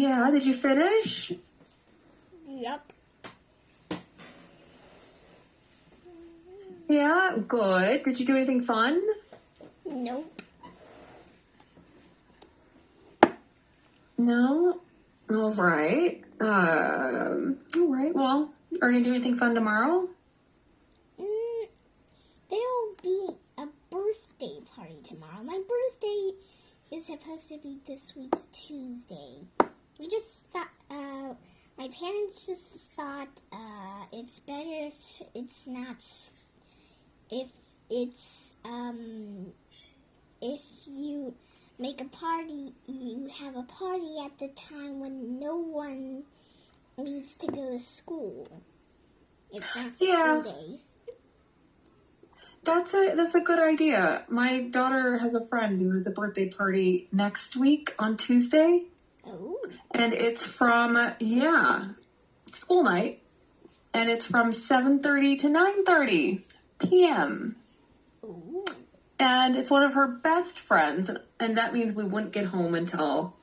Yeah, did you finish? Yep. Yeah, good. Did you do anything fun? Nope. No? All right. All right. Well, are you going to do anything fun tomorrow? There'll be a birthday party tomorrow. My birthday is supposed to be this week's Tuesday. We just thought, my parents just thought, it's better if it's not, if it's, if you make a party, you have a party at the time when no one needs to go to school. It's not school day. That's a good idea. My daughter has a friend who has a birthday party next week on Tuesday. Oh. And it's from, school night. And it's from 7:30 to 9:30 p.m. Ooh. And it's one of her best friends. And that means we wouldn't get home until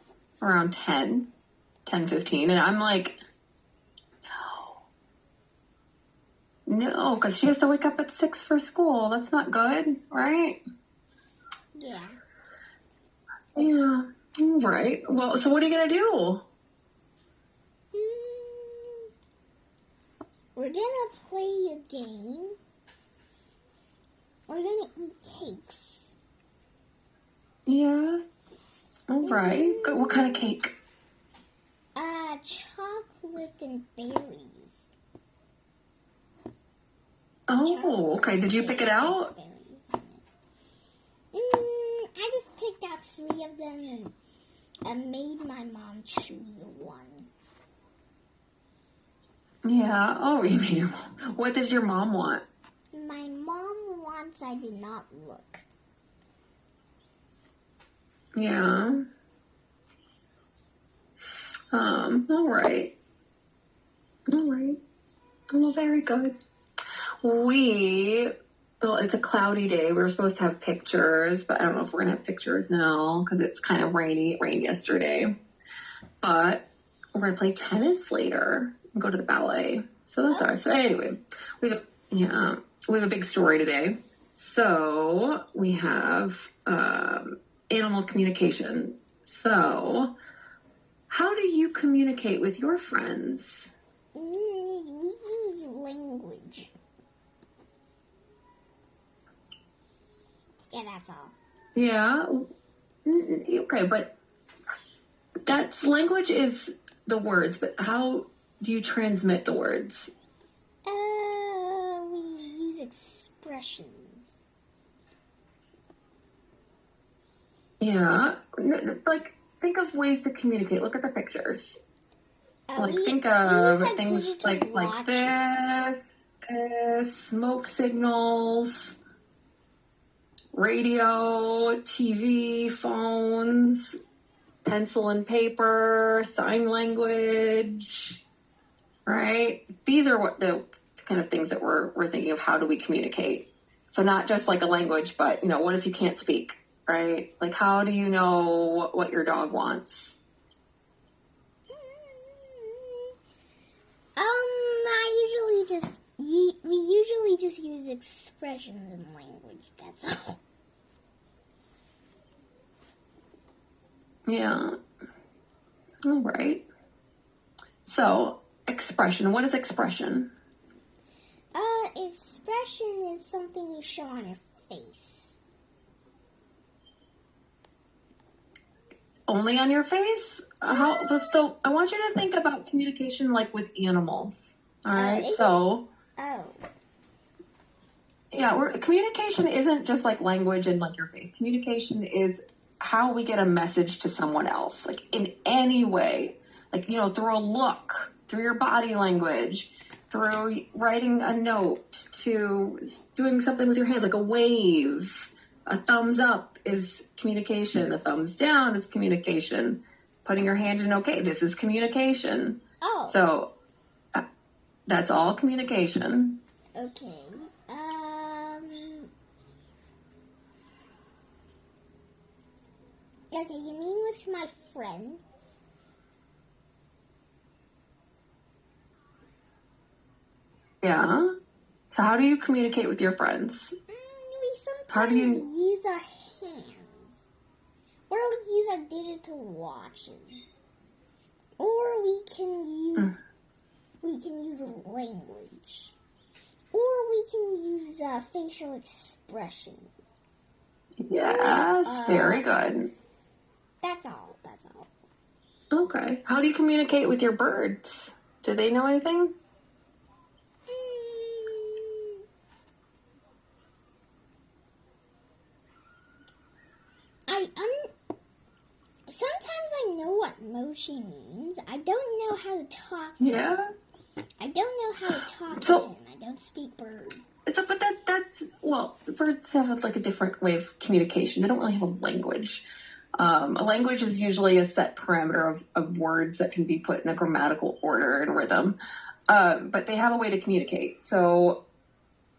around 10:15. And I'm like, no, because she has to wake up at 6 for school. That's not good, right? Yeah. Yeah. All right. Well, so what are you going to do? We're gonna play a game. We're gonna eat cakes. Yeah. All right. Good. What kind of cake? Chocolate and berries. Oh, okay. Did you pick it out? I just picked out 3 of them and made my mom choose one. Yeah. Oh, you mean, what did your mom want? My mom wants I did not look. Yeah. All right. All right. Well, very good. Well, it's a cloudy day. We were supposed to have pictures, but I don't know if we're going to have pictures now because it's kind of rainy. It rained yesterday. But we're going to play tennis later and go to the ballet. So that's ours. So anyway, we have a big story today. So we have animal communication. So how do you communicate with your friends? We use language. Yeah, that's all. Yeah. Okay, but that's language is the words, but how do you transmit the words? We use expressions. Yeah. Like, think of ways to communicate. Look at the pictures. Think of things like this, smoke signals, radio, TV, phones, pencil and paper, sign language, right? These are what the kind of things that we're thinking of. How do we communicate? So not just like a language, but what if you can't speak, right? Like, how do you know what your dog wants? We usually just use expressions in language. That's all. Yeah. All right. So, expression. What is expression? Expression is something you show on your face. Only on your face? So, I want you to think about communication like with animals. All right. Communication isn't just like language and like your face. Communication is how we get a message to someone else, like in any way, like, through a look, through your body language, through writing a note, to doing something with your hands, like a wave. A thumbs up is communication. A thumbs down is communication. Putting your hand in, okay, this is communication. Oh. So that's all communication. Okay. Okay, you mean with my friend? Yeah. So how do you communicate with your friends? We How do sometimes you... use our hands. Or we use our digital watches. Or we can use language. Or we can use facial expressions. Yes, very good. That's all. Okay. How do you communicate with your birds? Do they know anything? Sometimes I know what mochi means. I don't know how to talk to Yeah. him. I don't know how to talk So- to him. I don't speak bird. But that's, well, birds have like a different way of communication. They don't really have a language. A language is usually a set parameter of words that can be put in a grammatical order and rhythm. But they have a way to communicate. So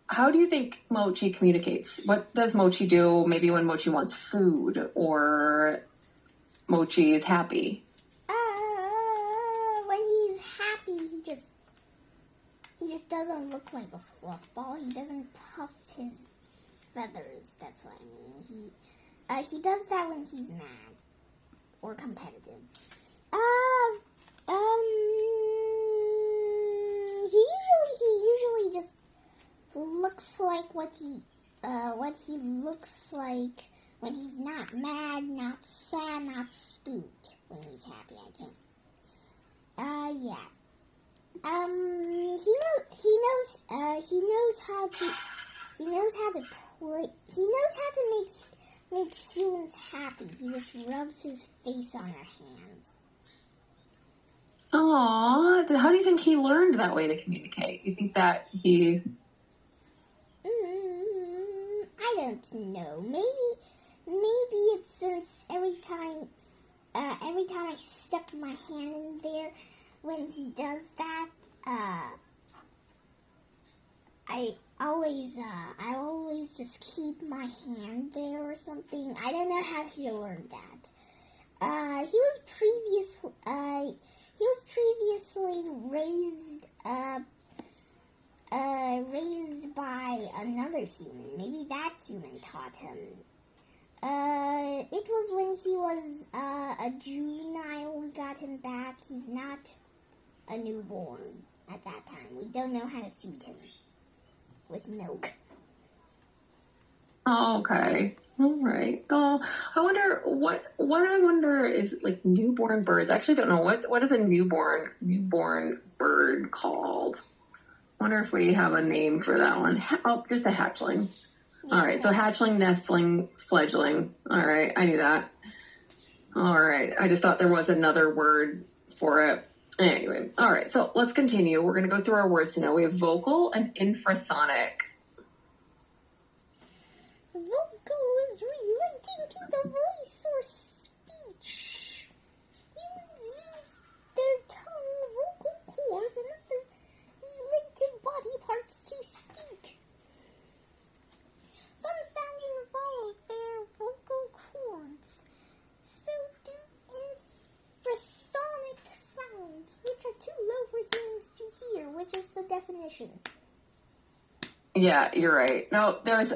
how do you think Mochi communicates? What does Mochi do maybe when Mochi wants food or Mochi is happy? When he's happy, he just doesn't look like a fluff ball. He doesn't puff his feathers. That's what I mean. He does that when he's mad or competitive. He usually just looks like what he looks like when he's not mad, not sad, not spooked. When he's happy, I can't. Yeah. He knows how to play. He knows how to make humans happy. He just rubs his face on our hands. Aww, how do you think he learned that way to communicate? You think that he... I don't know. Maybe it's since every time I stuck my hand in there when he does that, I always just keep my hand there or something. I don't know how he learned that. He was previously raised by another human. Maybe that human taught him. It was when he was a juvenile we got him back. He's not a newborn at that time. We don't know how to feed him with milk. Oh, okay. All right. Oh, I wonder what I wonder is like newborn birds. I actually don't know what is a newborn bird called. I wonder if we have a name for that one. Oh, just a hatchling. Yeah. All right. So hatchling, nestling, fledgling. All right. I knew that. All right. I just thought there was another word for it. Anyway. All right. So let's continue. We're going to go through our words now. We have vocal and infrasonic. Vocal is relating to the voice or speech. Humans use their tongue, vocal cords, and other related body parts to speak. Some sounds involve their vocal cords. So do infrasonic sounds, which are too low for humans to hear, which is the definition. Yeah, you're right. No, there's...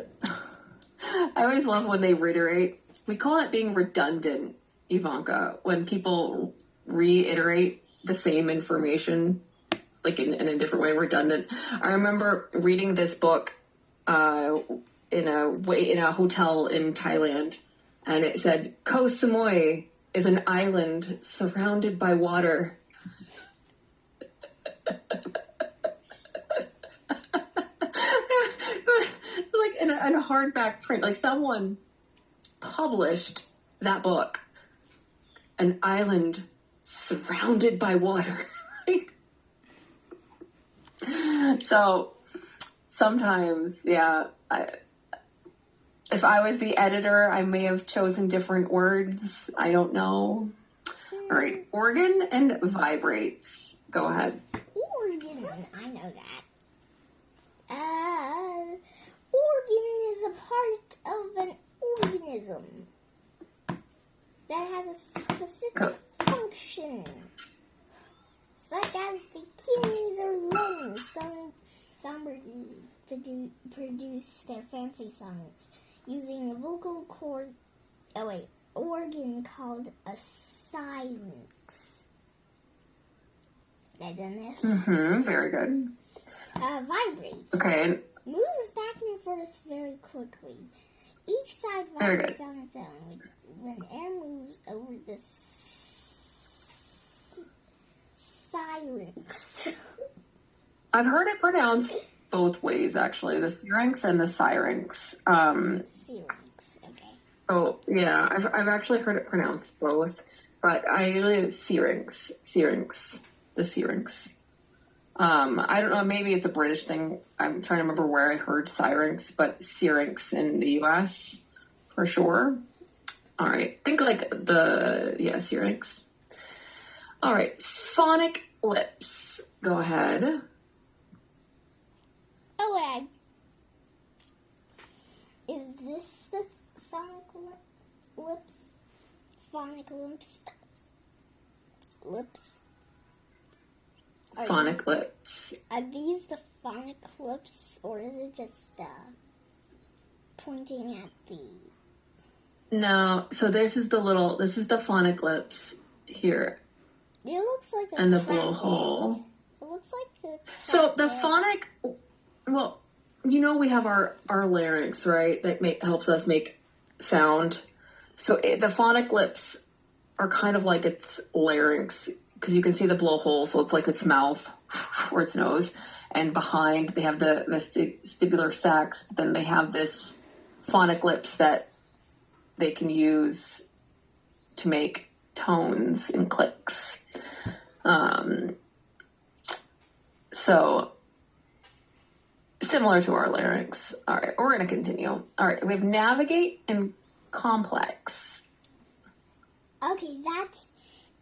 I always love when they reiterate. We call it being redundant, Ivanka, when people reiterate the same information, like in a different way, redundant. I remember reading this book in a hotel in Thailand, and it said, Koh Samui is an island surrounded by water. Like in a hardback print, like someone published that book, an island surrounded by water. So sometimes, yeah, if I was the editor, I may have chosen different words. I don't know. All right, organ and vibrates. Go ahead. Organ, I know that. Organ is a part of an organism that has a specific function, such as the kidneys or lungs. songbirds produce their fancy songs using a vocal organ called a syrinx. I don't know. Very good. Vibrates. Okay. Moves back and forth very quickly. Each side vibrates on its own when air moves over the syrinx. I've heard it pronounced both ways, actually, the syrinx and the syrinx. Syrinx, okay. Oh, yeah, I've actually heard it pronounced both, but I usually syrinx, the syrinx. I don't know, maybe it's a British thing. I'm trying to remember where I heard syrinx, but syrinx in the U.S. for sure. All right, think like syrinx. All right, phonic lips. Go ahead. Oh, is this the sonic lips? Phonic lips? Phonic lips. Are these the phonic lips, or is it just pointing at the... No, so this is the phonic lips here. It looks like a and the crackhead. blowhole. It looks like the... So the phonic, well, we have our larynx, right? That helps us make sound. So the phonic lips are kind of like its larynx, because you can see the blowhole, so it's like its mouth or its nose. And behind, they have the vestibular sacs, but then they have this phonic lips that they can use to make tones and clicks. So similar to our larynx. All right, we're going to continue. All right, we have navigate and complex. Okay, that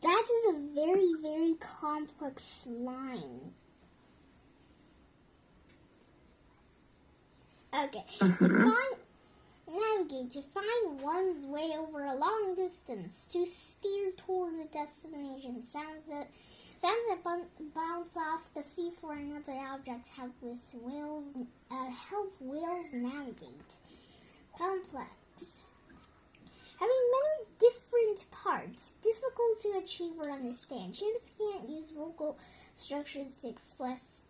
is a very, very complex line. Okay, navigate, to find one's way over a long distance, to steer toward a destination. Sounds that bounce off the seafloor and other objects help whales navigate. Complex. Having many different parts, difficult to achieve or understand. Chimps can't use vocal structures to express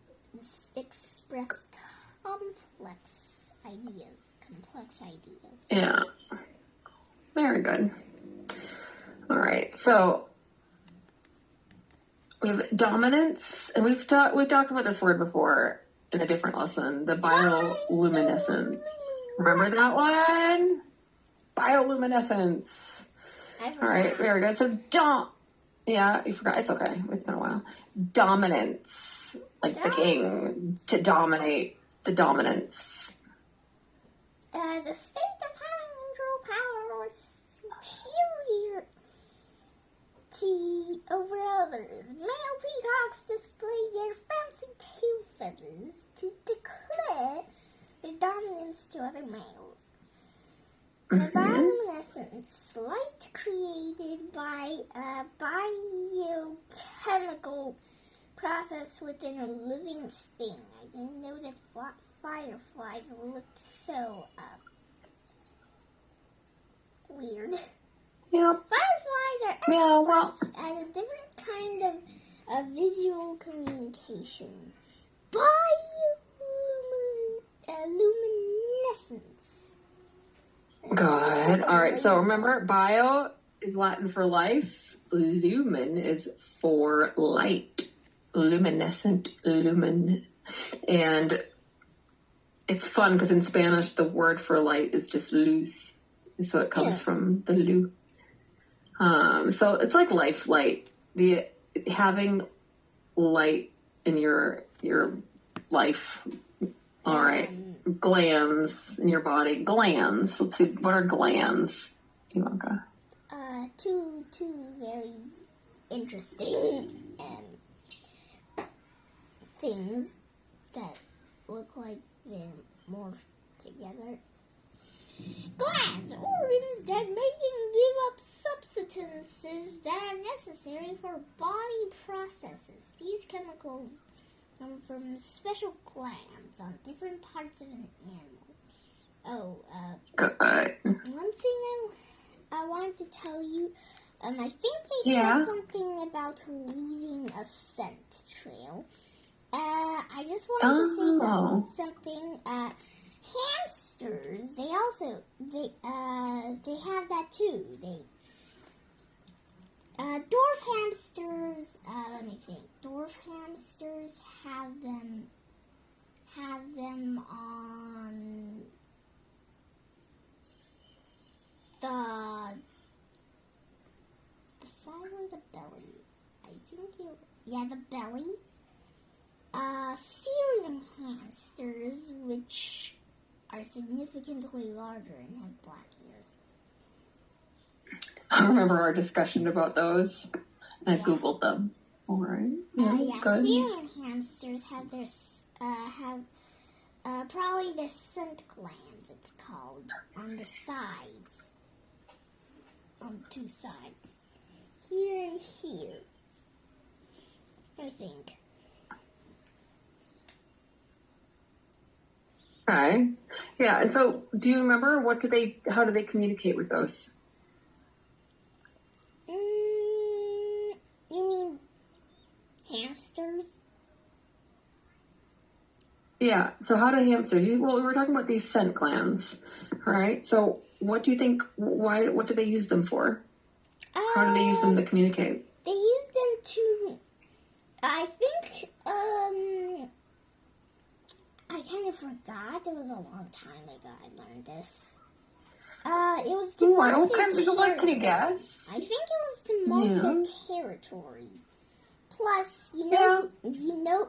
complex ideas. Yeah. Very good. All right. So we have dominance, and we've talked about this word before in a different lesson. The bioluminescence. Remember that one? Bioluminescence. All right. Very good. So yeah, you forgot. It's okay. It's been a while. Dominance, like the king, to dominate. The dominance. The state of having control, power, or superiority over others. Male peacocks display their fancy tail feathers to declare their dominance to other males. The bioluminescence, light created by a biochemical process within a living thing. I didn't know that fireflies looked so weird. Yeah. Fireflies are experts at a different kind of visual communication. Bioluminescence. Good. All right. So remember, bio is Latin for life. Lumen is for light. Luminescent, lumen. And it's fun because in Spanish, the word for light is just luz. So it comes from the lu. So it's like life light. Having light in your life. All right. Glands in your body. Glands. Let's see. What are glands, Ivanka? Two very interesting things that look like they're morphed together. Glands, organs that make and give up substances that are necessary for body processes. These chemicals come from special glands glands on different parts of an animal. Oh, Good. one thing I wanted to tell you, I think they Yeah. said something about leaving a scent trail. I just wanted to say Oh. something. Hamsters, they have that too. Dwarf hamsters, let me think. Dwarf hamsters have them on the side or the belly. I think the belly. Syrian hamsters, which are significantly larger and have black ears. I remember our discussion about those. I Yeah. Googled them. All right. Good. Syrian hamsters have probably their scent glands, it's called, on the sides. On two sides. Here and here. I think. Okay. Yeah. And so, do you remember how do they communicate with those? You mean hamsters? Yeah. So, how do hamsters? We were talking about these scent glands, right? So, what do you think? What do they use them for? How do they use them to communicate? They use them to. I think. I kind of forgot. It was a long time ago I learned this. It was to mark their territory. Can you guess? I think it was to mark their territory. Plus, you know,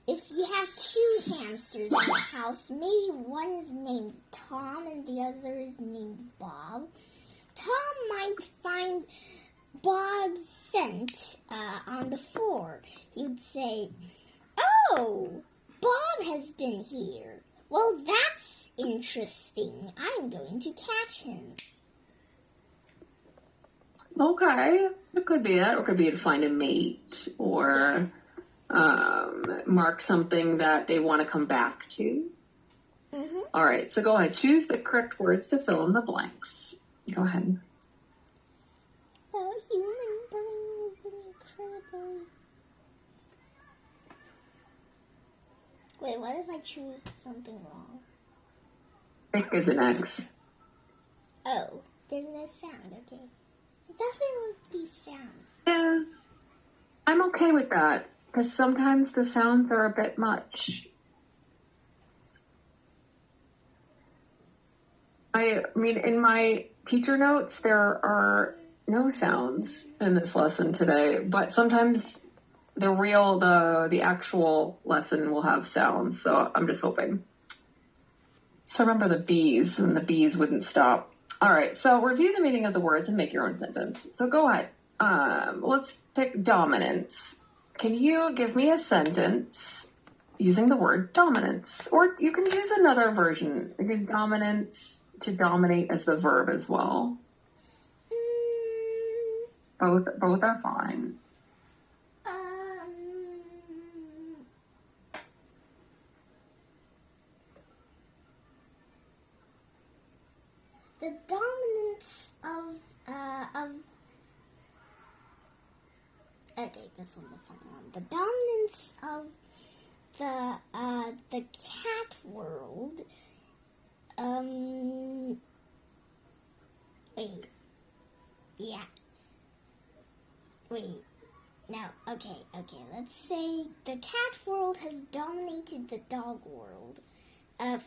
if you have two hamsters in the house, maybe one is named Tom and the other is named Bob. Tom might find Bob's scent on the floor. He would say, "Oh, Bob has been here. Well, that's interesting. I'm going to catch him." Okay, it could be that, or it could be to find a mate, or mark something that they want to come back to. Mm-hmm. All right, so go ahead. Choose the correct words to fill in the blanks. Go ahead. The human brain is incredible. Wait, what if I choose something wrong? Thick as an X. Oh, there's no sound, okay. I thought there would be sounds. Yeah, I'm okay with that, because sometimes the sounds are a bit much. I mean, in my teacher notes, there are no sounds in this lesson today, but sometimes the actual lesson will have sounds, so I'm just hoping. So remember the bees, and the bees wouldn't stop. All right, so review the meaning of the words and make your own sentence. So go ahead. Let's pick dominance. Can you give me a sentence using the word dominance? Or you can use another version. You can dominance to dominate as the verb as well. Both are fine. The dominance of okay, this one's a fun one. The dominance of the cat world. Wait. Yeah. Wait. No. Okay. Let's say the cat world has dominated the dog world.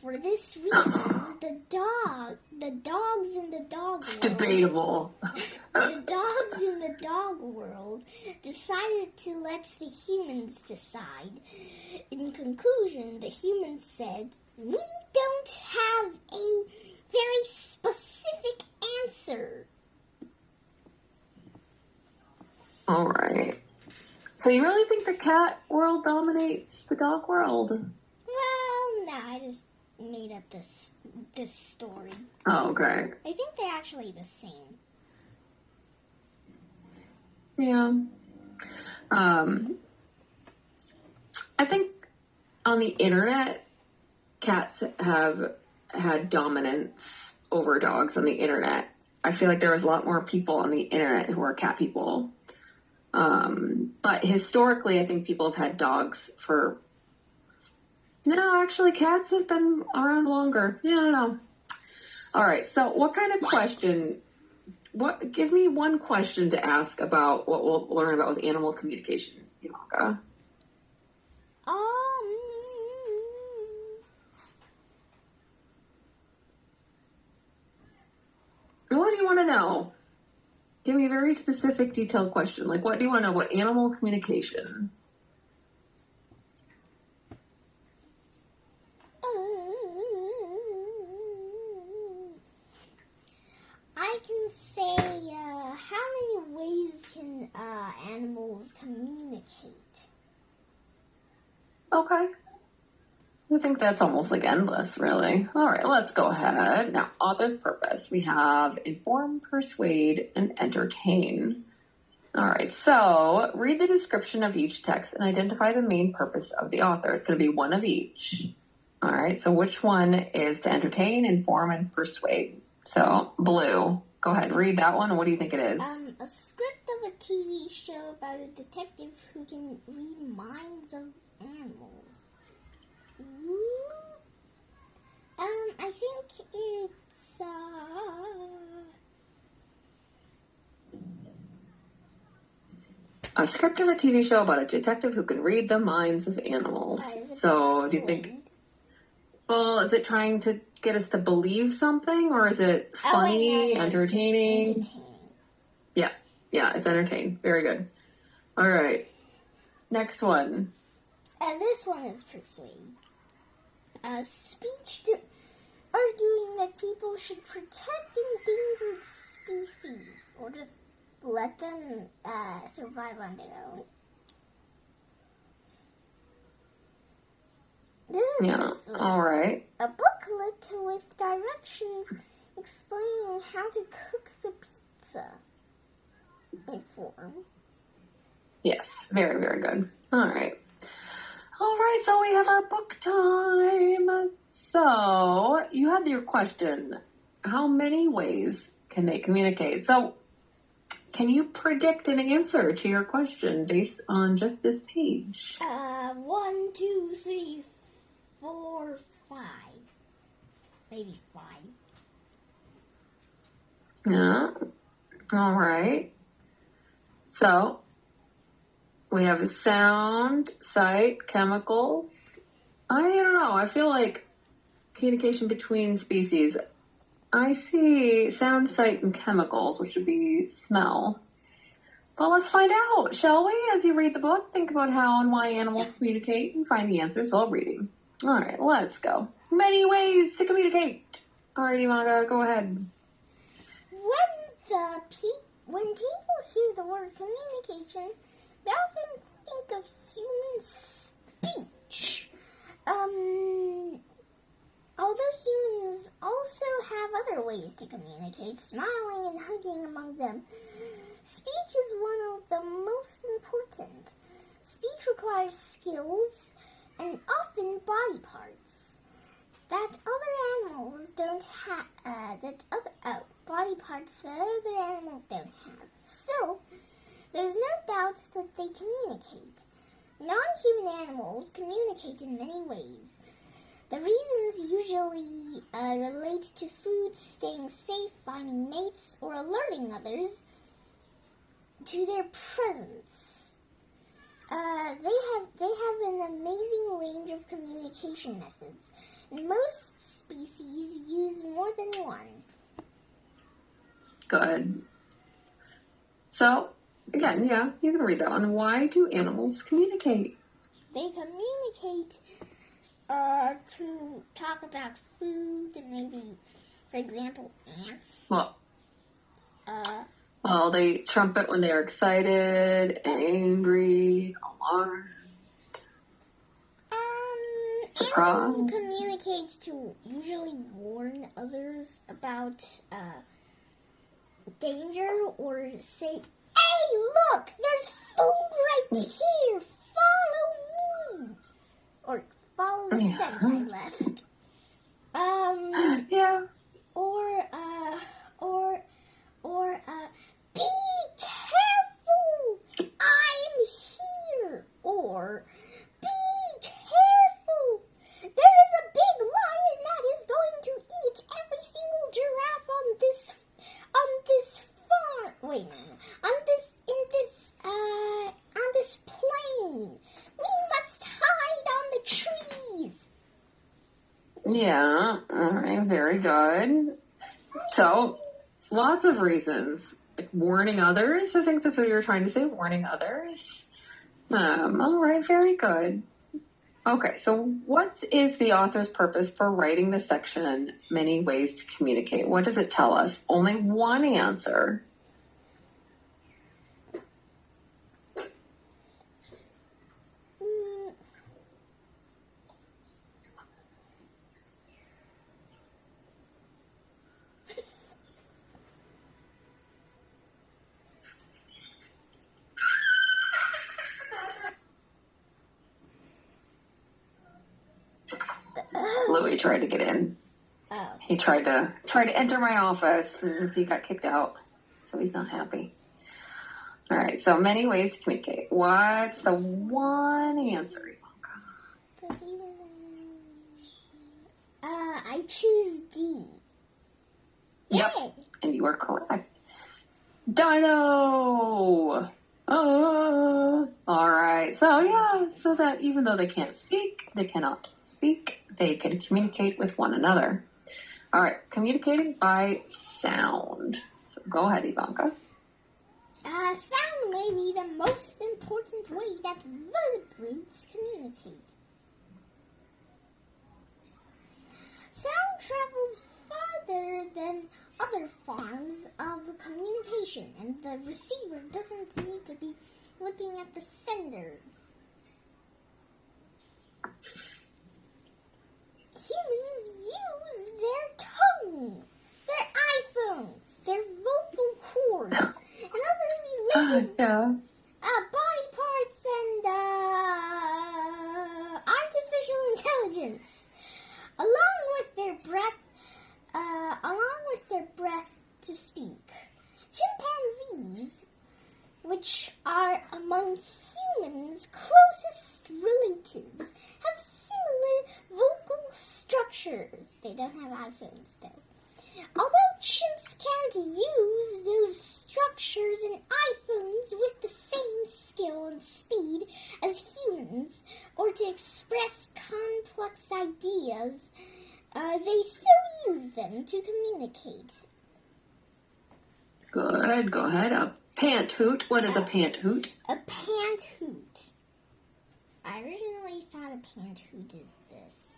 For this reason, the dogs in the dog world. Debatable. The dogs in the dog world decided to let the humans decide. In conclusion, the humans said, "We don't have a very specific answer." All right. So you really think the cat world dominates the dog world? Well, no, I just made up this story. Oh, okay. I think they're actually the same. Yeah. I think on the internet, cats have had dominance over dogs on the internet. I feel like there was a lot more people on the internet who are cat people. But historically, I think people have had dogs for... No, actually, cats have been around longer. Yeah, I don't know. All right, so what kind of question... Give me one question to ask about what we'll learn about with animal communication, Ivanka. What do you want to know? Give me a very specific, detailed question. Like, what do you want to know about animal communication? I can say, how many ways can animals communicate? Okay. I think that's almost like endless, really. All right, let's go ahead. Now, author's purpose. We have inform, persuade, and entertain. All right, so read the description of each text and identify the main purpose of the author. It's going to be one of each. All right, so which one is to entertain, inform, and persuade? So, Blue, go ahead, read that one. What do you think it is? A script of a TV show about a detective who can read minds of animals. I think it's a script of a TV show about a detective who can read the minds of animals. So, do you think... Well, is it trying to get us to believe something, or is it funny, entertaining? Yeah, it's entertaining. Very good. All right. Next one. This one is persuade. Arguing that people should protect endangered species, or just let them survive on their own. This is persuade. All right. A booklet with directions explaining how to cook the pizza. Inform. Yes, very, very good. All right. So we have our book time. So you had your question. How many ways can they communicate? So can you predict an answer to your question based on just this page? 1, 2, 3, 4, 5. Maybe 5. Yeah. All right. So we have sound, sight, chemicals. I don't know. I feel like communication between species. I see sound, sight, and chemicals, which would be smell. Well, let's find out, shall we? As you read the book, think about how and why animals communicate and find the answers while reading. All right, let's go. Many ways to communicate. All right, Ivanka, go ahead. When people hear the word communication, they often think of human speech. Although humans also have other ways to communicate, smiling and hugging among them, speech is one of the most important. Speech requires skills and often body parts that other animals don't have. Body parts that other animals don't have. So, there's no doubt that they communicate. Non-human animals communicate in many ways. The reasons usually relate to food, staying safe, finding mates, or alerting others to their presence. They have an amazing range of communication methods, and most species use more than one. Good. So, again, yeah, you can read that one. Why do animals communicate? They communicate to talk about food and maybe, for example, ants. Well, they trumpet when they're excited, angry, alarmed. Surprise. Animals communicate to usually warn others about danger or say, "Hey, look, there's food right here. Follow me." Or follow the scent I left. Yeah, all right, very good. So, lots of reasons. Like warning others, I think that's what you were trying to say, warning others. All right, very good. Okay, so what is the author's purpose for writing the section, Many Ways to Communicate? What does it tell us? Only one answer. Mm. Louis tried to get in. Oh. He tried to enter my office and he got kicked out. So he's not happy. All right, so many ways to communicate. What's the one answer, Ivanka? I choose D. Yep, Yay! and you are correct. Dino! All right, so that even though they can't speak, they cannot speak, they can communicate with one another. All right, communicating by sound. So go ahead, Ivanka. Sound may be the most important way that vertebrates communicate. Sound travels farther than other forms of communication, and the receiver doesn't need to be looking at the sender. Humans use their tongue, their iPhones, their vocal cords, and other related Yeah. body parts and artificial intelligence, along with their breath to speak. Chimpanzees, which are among humans' closest relatives, have similar vocal structures. They don't have iPhones though. Although chimps can't use those structures in iPhones with the same skill and speed as humans, or to express complex ideas, they still use them to communicate. Good, go ahead. A pant hoot. What is a pant hoot? A pant hoot. I originally thought a pant hoot is this.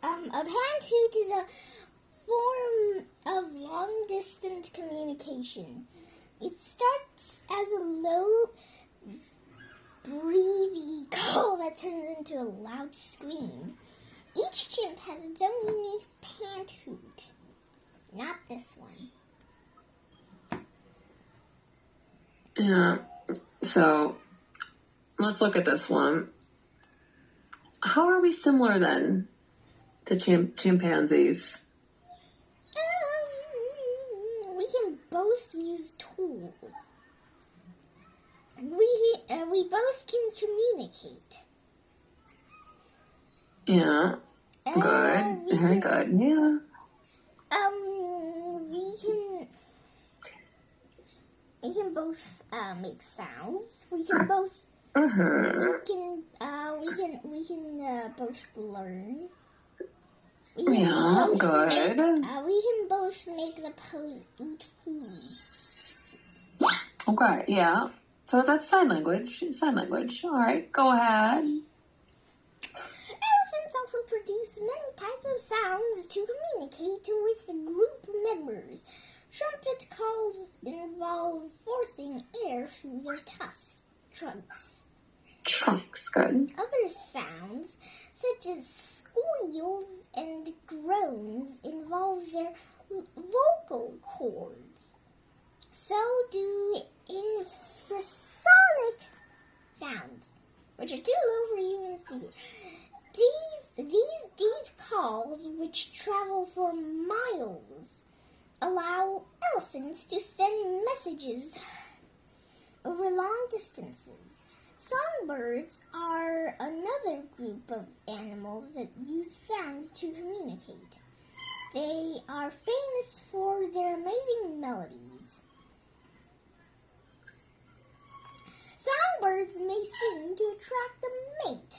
A pant hoot is a form of long-distance communication. It starts as a low, breathy call that turns into a loud scream. Each chimp has its own unique pant hoot. Not this one. Yeah. So let's look at this one. How are we similar then to chimpanzees? We can both use tools. We both can communicate. Yeah. Good. Very good. Yeah. We can both make sounds. We can both. Uh-huh. We can both learn. Yeah. Good. We can both make the pose eat food. Okay. Yeah. So that's sign language. Sign language. All right. Go ahead. Elephants also produce many types of sounds to communicate with group members. Trumpet calls involve forcing air through their trunks. Trunks. Good. Other sounds, such as squeals and groans, involve their vocal cords. So do infrasonic sounds, which are too low for humans to hear. These deep calls, which travel for miles, allow elephants to send messages over long distances. Songbirds are another group of animals that use sound to communicate. They are famous for their amazing melodies. songbirds may sing to attract a mate,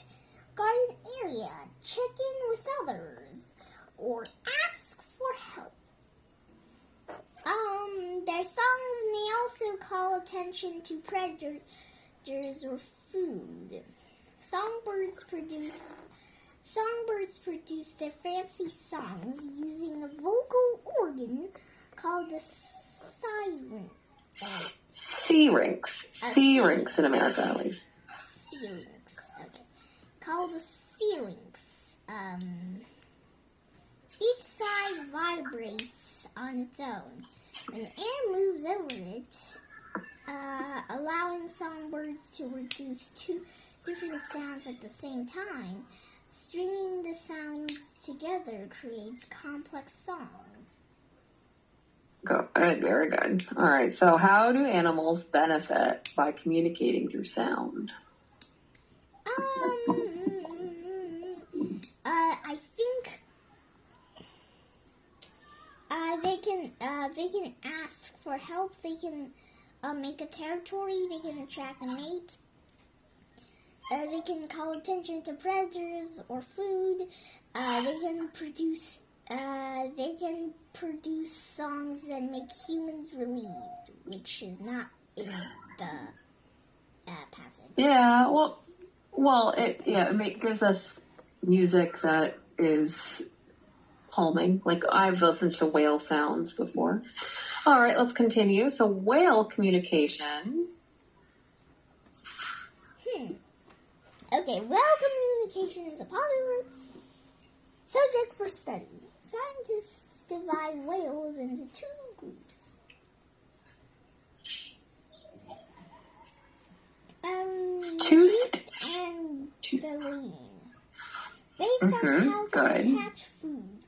guard an area, check in with others, or ask for help. Their songs may also call attention to predators or food. Songbirds produce their fancy songs using a vocal organ called a syrinx. Syrinx in America, at least. Syrinx, okay. Called a syrinx. Each side vibrates on its own. When air moves over it, allowing songbirds to produce two different sounds at the same time, stringing the sounds together creates complex songs. Good, very good. All right, so how do animals benefit by communicating through sound? I think they can ask for help. They can make a territory. They can attract a mate. They can call attention to predators or food. They can produce songs that make humans relieved, which is not in the passage. Yeah, it gives us music that is calming. Like, I've listened to whale sounds before. All right, let's continue. So whale communication. Okay, whale communication is a popular subject for study. Scientists divide whales into two groups. Toothed and baleen. Based on how they catch food.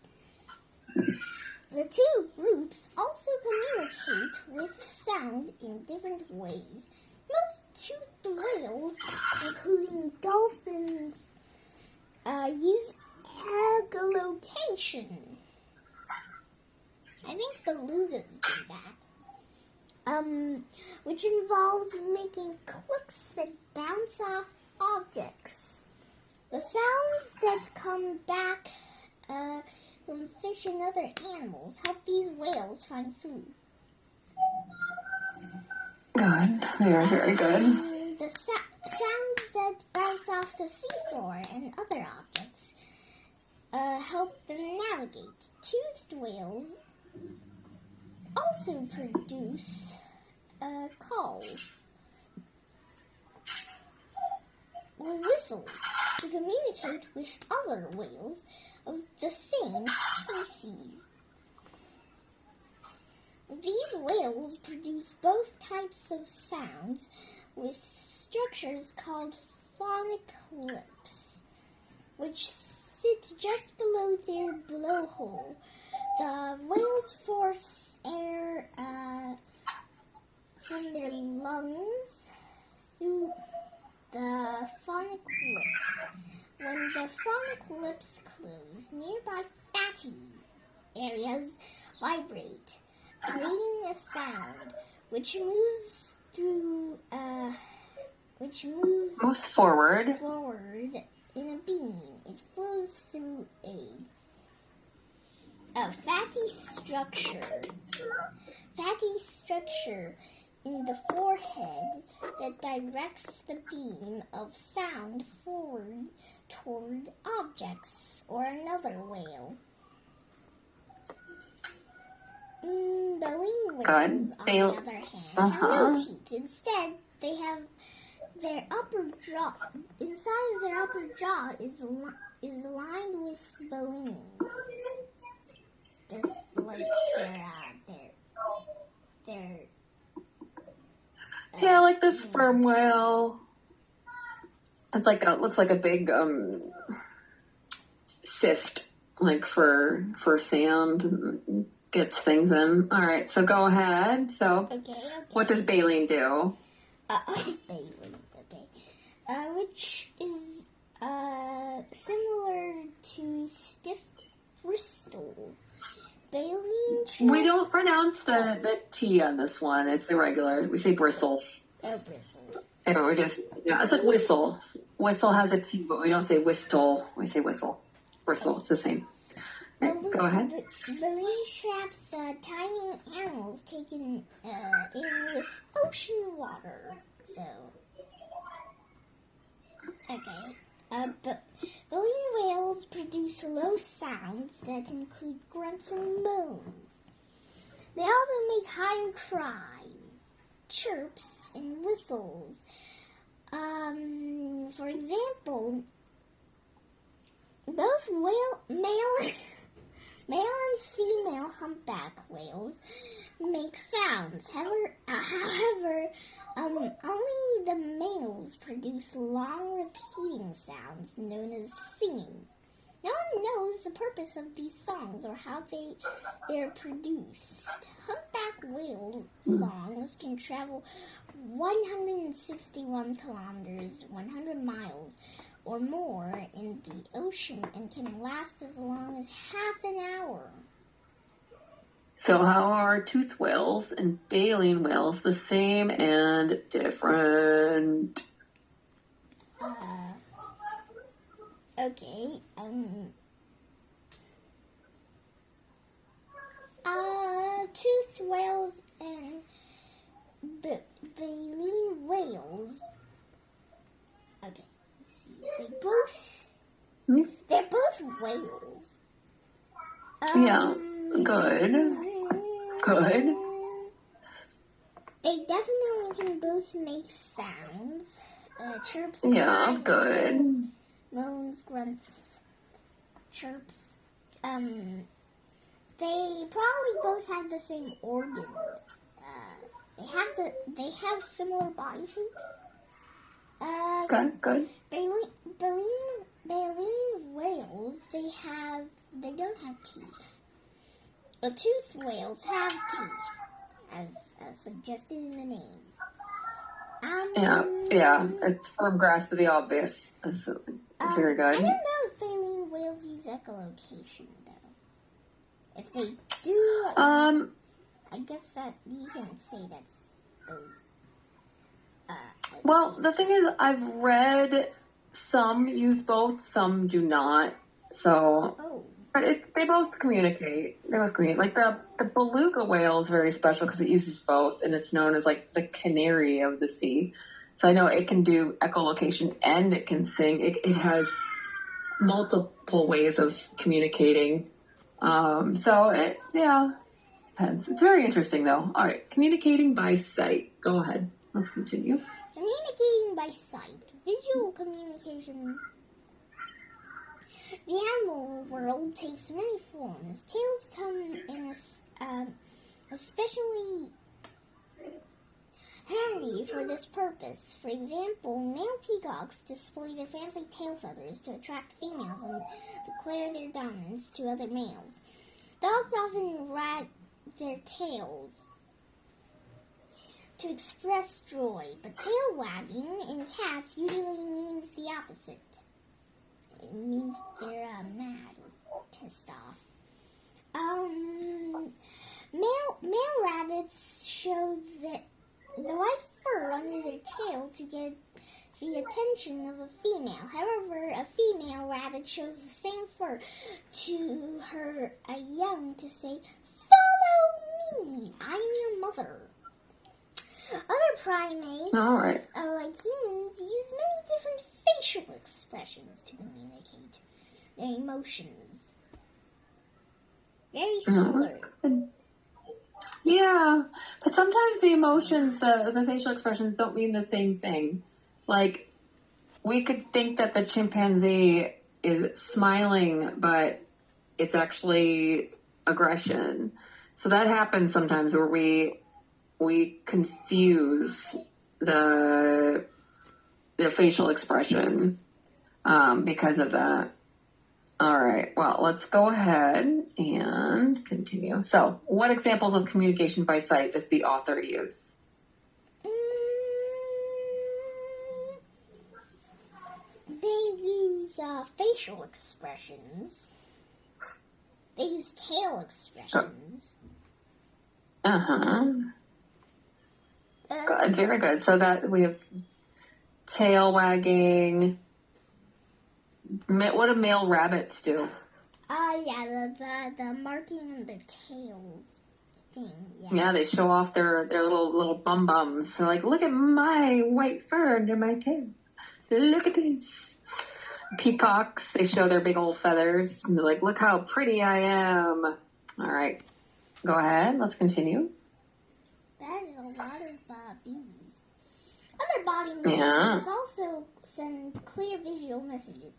The two groups also communicate with sound in different ways. Most toothed whales, including dolphins, use echolocation. I think belugas do that. Which involves making clicks that bounce off objects. The sounds that come back from fish and other animals help these whales find food. Good. They are very good. The sounds that bounce off the seafloor and other objects help them navigate. Toothed whales also produce calls or whistles to communicate with other whales of the same species. These whales produce both types of sounds with structures called phonic lips, which sit just below their blowhole. The whales force air from their lungs through the phonic lips. When the phonic lips close, nearby fatty areas vibrate, creating a sound which moves forward in a beam. It flows through a fatty structure in the forehead that directs the beam of sound forward toward objects or another whale. Baleen whales, on the other hand, have no teeth. Instead, they have their upper jaw. Inside of their upper jaw is lined with baleen, just like their yeah, like the sperm whale. It's like looks like a big sift, like for sand, gets things in. All right, so go ahead. So, okay. What does baleen do? Baleen, okay. Which is similar to stiff bristles. Baleen traps... We don't pronounce the T on this one. It's irregular. We say bristles. Oh, bristles. Yeah, it's like whistle. Whistle has a T, but we don't say whistle. We say whistle. Bristle. It's the same. Right, go ahead. Balloon straps tiny animals taken in with ocean water. So, okay. Balloon whales produce low sounds that include grunts and moans. They also make higher cries, chirps, and whistles. For example, both male and female humpback whales make sounds. However, only the males produce long repeating sounds known as singing. No one knows the purpose of these songs or how they're produced. Humpback whale songs can travel 161 kilometers, 100 miles, or more in the ocean and can last as long as half an hour. So how are toothed whales and baleen whales the same and different? Okay, toothed whales and baleen whales. Okay, let's see. They're both whales. Yeah, good. They definitely can both make sounds. Chirps, Yeah, cries, good. whistles, moans, grunts, chirps. They probably both have the same organs. They have similar body shapes. Good. Baleen whales, they don't have teeth. Toothed whales have teeth, as suggested in the name. Yeah. It's firm grasp of the obvious. It's very good. I don't know if baleen whales use echolocation, though. If they do, I guess that you can say that's those. Well, the thing is, I've read some use both, some do not. So, but they both communicate. Like the beluga whale is very special because it uses both, and it's known as like the canary of the sea. So I know it can do echolocation and it can sing. It has multiple ways of communicating. So it depends. It's very interesting though. All right, communicating by sight. Go ahead. Let's continue. Communicating by sight. Visual communication. The animal world takes many forms. Tails come in especially handy for this purpose. For example, male peacocks display their fancy tail feathers to attract females and declare their dominance to other males. Dogs often wag their tails to express joy, but tail wagging in cats usually means the opposite. It means they're mad or pissed off. Male rabbits show the white fur under their tail to get the attention of a female. However, a female rabbit shows the same fur to her young to say, "Follow me, I'm your mother." Other primates, like humans, use many different facial expressions to communicate their emotions. Very similar. Yeah, but sometimes the emotions, the facial expressions don't mean the same thing. Like, we could think that the chimpanzee is smiling, but it's actually aggression. So that happens sometimes where we confuse the facial expression because of that. All right, well, let's go ahead and continue. So, what examples of communication by sight does the author use? They use facial expressions. They use tail expressions. Good, very good. So that we have tail wagging. What do male rabbits do? Yeah, the marking on their tails thing. Yeah, they show off their little bum bums. They're like, look at my white fur under my tail. Look at this. Peacocks, they show their big old feathers. And they're like, look how pretty I am. All right, go ahead. Let's continue. That is a lot of bees. Other body movements also send clear visual messages.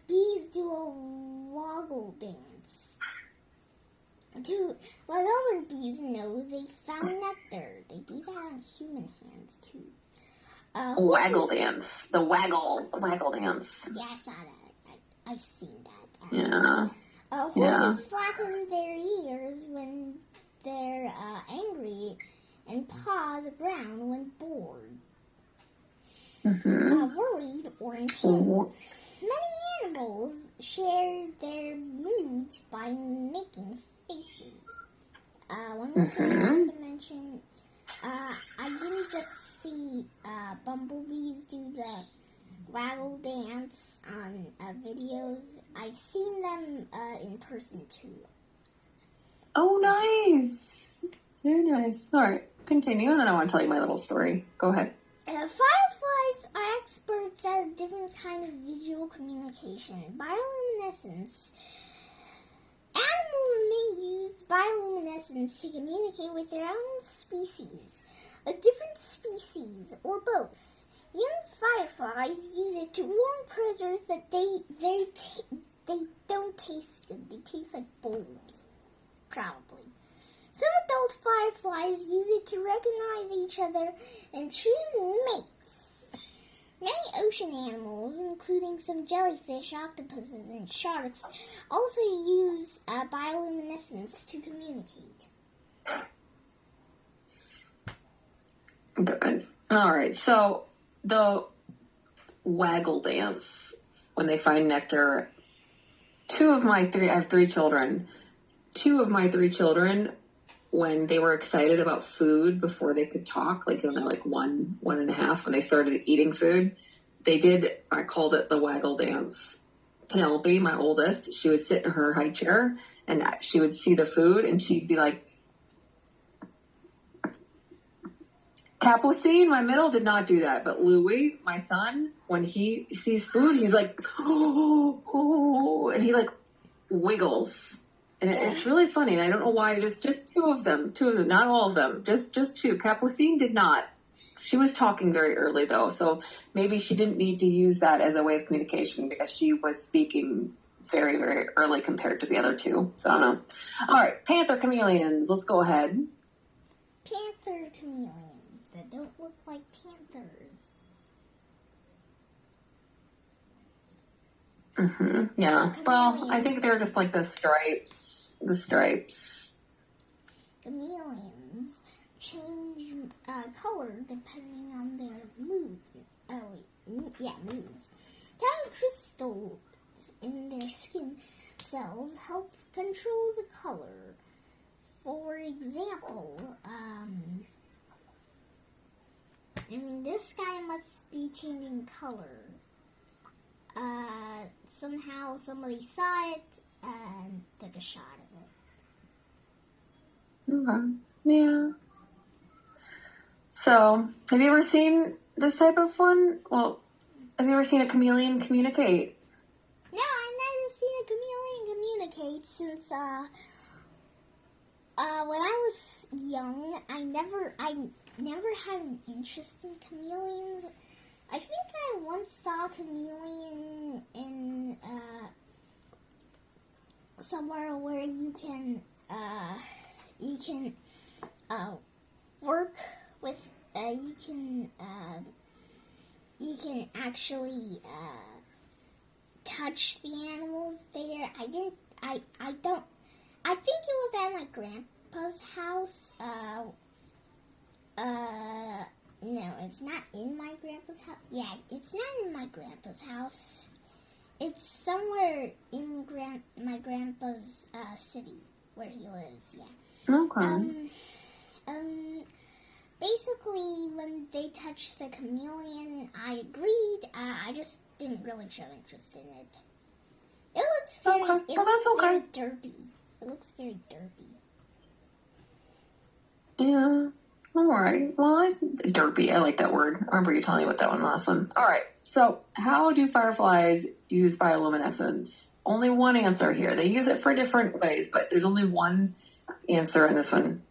Bees do a waggle dance. To let other bees know they found nectar. They do that on human hands too. Waggle dance. The waggle dance. Yeah, I saw that. I've seen that. Yeah. Horses flatten their ears when they're angry and paw the ground when bored. Worried or in pain. Many animals share their moods by making faces. One more thing I want to mention, I didn't just see bumblebees do the waggle dance on videos. I've seen them in person too. Oh, nice. Very nice. All right, continue, and then I want to tell you my little story. Go ahead. Fireflies are experts at a different kind of visual communication, bioluminescence. Animals may use bioluminescence to communicate with their own species, a different species, or both. Young fireflies use it to warn predators that they don't taste good. They taste like bulbs, probably. Some adult fireflies use it to recognize each other and choose mates. Many ocean animals, including some jellyfish, octopuses, and sharks, also use bioluminescence to communicate. Good. All right, so the waggle dance, when they find nectar, I have 3 children. 2 of my 3 children, when they were excited about food before they could talk, like when they're like 1.5, when they started eating food, I called it the waggle dance. Penelope, my oldest, she would sit in her high chair and she would see the food and she'd be like, Capucine, my middle, did not do that. But Louis, my son, when he sees food, he's like, oh, and he like wiggles. And it's really funny, and I don't know why. Just two of them, not all of them, just 2. Capucine did not. She was talking very early, though, so maybe she didn't need to use that as a way of communication because she was speaking very, very early compared to the other 2. So I don't know. All right, panther chameleons. Let's go ahead. Panther chameleons that don't look like panthers. Yeah. Well, I think they're just like the stripes. Chameleons change color depending on their mood. Moods. Tiny crystals in their skin cells help control the color. For example, this guy must be changing color. Somehow somebody saw it and took a shot of it. Okay. Yeah. So, have you ever seen this type of one? Well, have you ever seen a chameleon communicate? No, I've never seen a chameleon communicate since when I was young. I never had an interest in chameleons. I think I once saw a chameleon in somewhere where you can work with you can actually touch the animals there. I think it was at my grandpa's house. No, it's not in my grandpa's house. Yeah, it's not in my grandpa's house. It's somewhere in my grandpa's city where he lives. Yeah. Okay. basically, when they touched the chameleon, I agreed. I just didn't really show interest in it. It looks very, Okay. Well, that's okay. very derpy. It looks very derpy. Yeah. All right. Well, derpy. I like that word. I remember you telling me about that one last one. All right. So, how do fireflies use bioluminescence? Only one answer here. They use it for different ways, but there's only one answer in this one.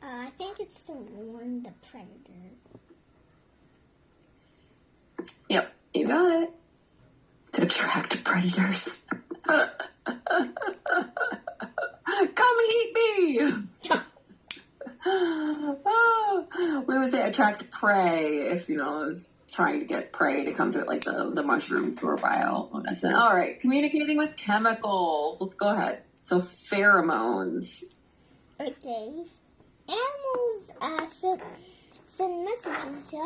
I think it's to warn the predator. Yep, you got it. To attract predators. Come eat me! We would say attract prey if, is trying to get prey to come to it, like the mushrooms who are bioluminescent. All right, communicating with chemicals. Let's go ahead. So pheromones. Okay. Animals send messages to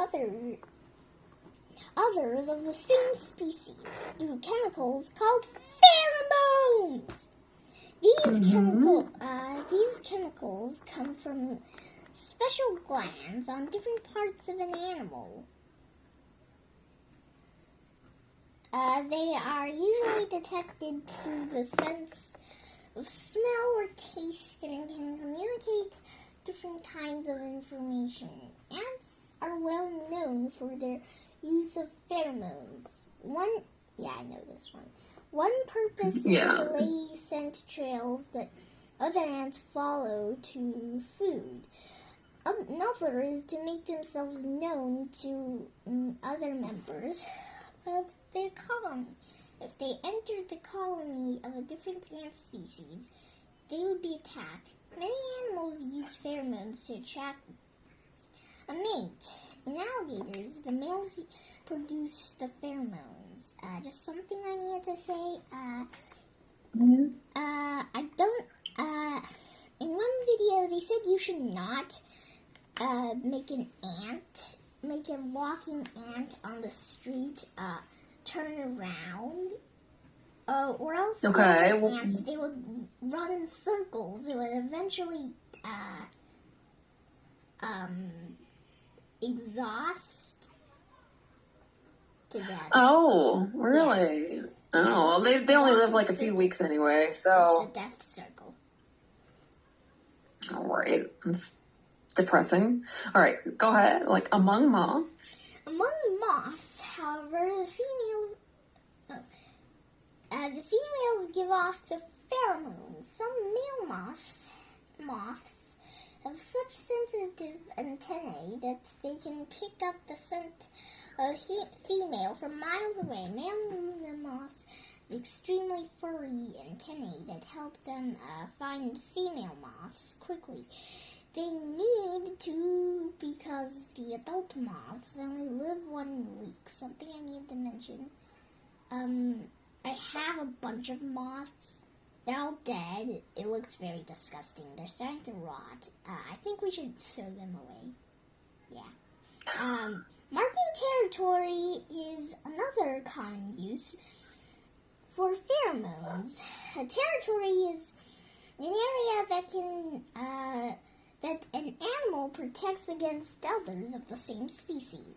others of the same species through chemicals called pheromones. These chemicals come from special glands on different parts of an animal. They are usually detected through the sense of smell or taste and can communicate different kinds of information. Ants are well known for their use of pheromones. I know this one. One purpose is to lay scent trails that other ants follow to food. Another is to make themselves known to other members of their colony. If they entered the colony of a different ant species, they would be attacked. Many animals use pheromones to attract a mate. In alligators, the males produce the pheromones. Just something I needed to say. In one video, they said you should not make a walking ant on the street turn around. Or else ants, they would run in circles. It would eventually exhaust to death. Oh, really? Yeah. Oh, well, they only live like a few weeks anyway, so... It's the death circle. All right. It's depressing. All right, go ahead. Like, among moths? Among moths, however, the females give off the pheromones. Some male moths have such sensitive antennae that they can pick up the scent of female from miles away. Male moths have extremely furry antennae that help them find female moths quickly. They need to because the adult moths only live 1 week. Something I need to mention. I have a bunch of moths. They're all dead. It looks very disgusting. They're starting to rot. I think we should throw them away. Yeah. Marking territory is another common use for pheromones. A territory is an area that an animal protects against others of the same species.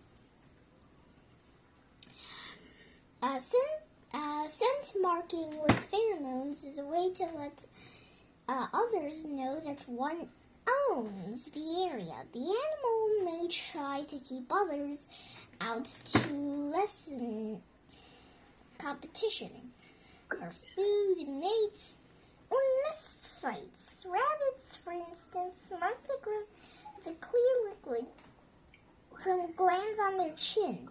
Scent marking with pheromones is a way to let others know that one owns the area. The animal may try to keep others out to lessen competition for food, mates, or nest sites. Rabbits, for instance, mark the ground with a clear liquid from glands on their chin.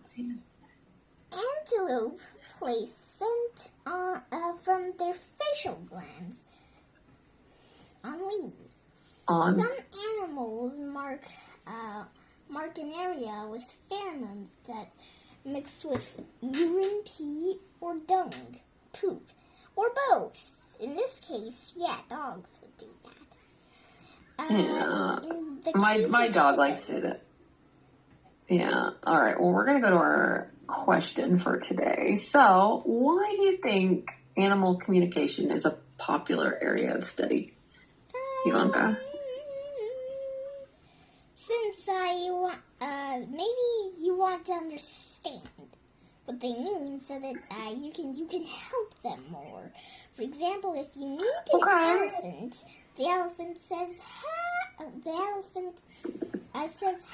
Antelope place scent from their facial glands on leaves. Some animals mark an area with pheromones that mix with urine, pee, or dung, poop, or both. In this case, dogs would do that. My dog likes it. Yeah. All right. Well, we're going to go to our question for today. So, why do you think animal communication is a popular area of study, Ivanka? Since I want, maybe you want to understand what they mean so that you can help them more. For example, if you meet an elephant, the elephant says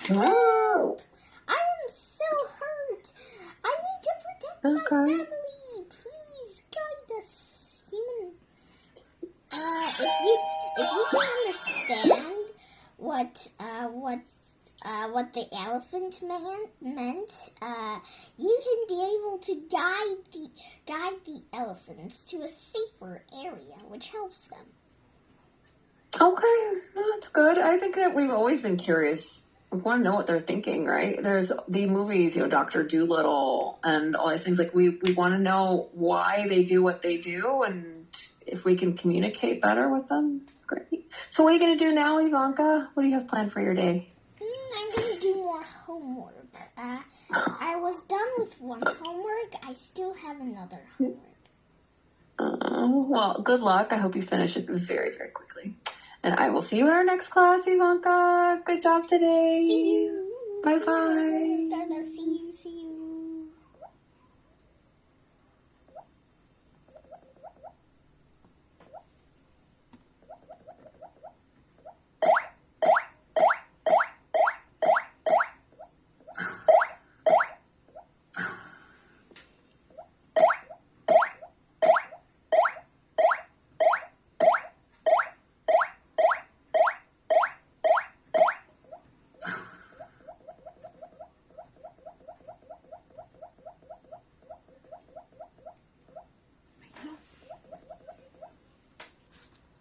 help! I am so hurt. I need to protect my family. Please guide us, human. If you can understand what the elephant meant, you can be able to guide the elephants to a safer area, which helps them. Okay, that's good. I think that we've always been curious. We want to know what they're thinking, right? There's the movies, Dr. Dolittle and all these things. Like we want to know why they do what they do, and if we can communicate better with them. Great. So what are you going to do now, Ivanka? What do you have planned for your day? I'm going to do more homework. I was done with one homework. I still have another homework. Well, good luck. I hope you finish it very, very quickly. And I will see you in our next class, Ivanka. Good job today. See you. Bye-bye. See you.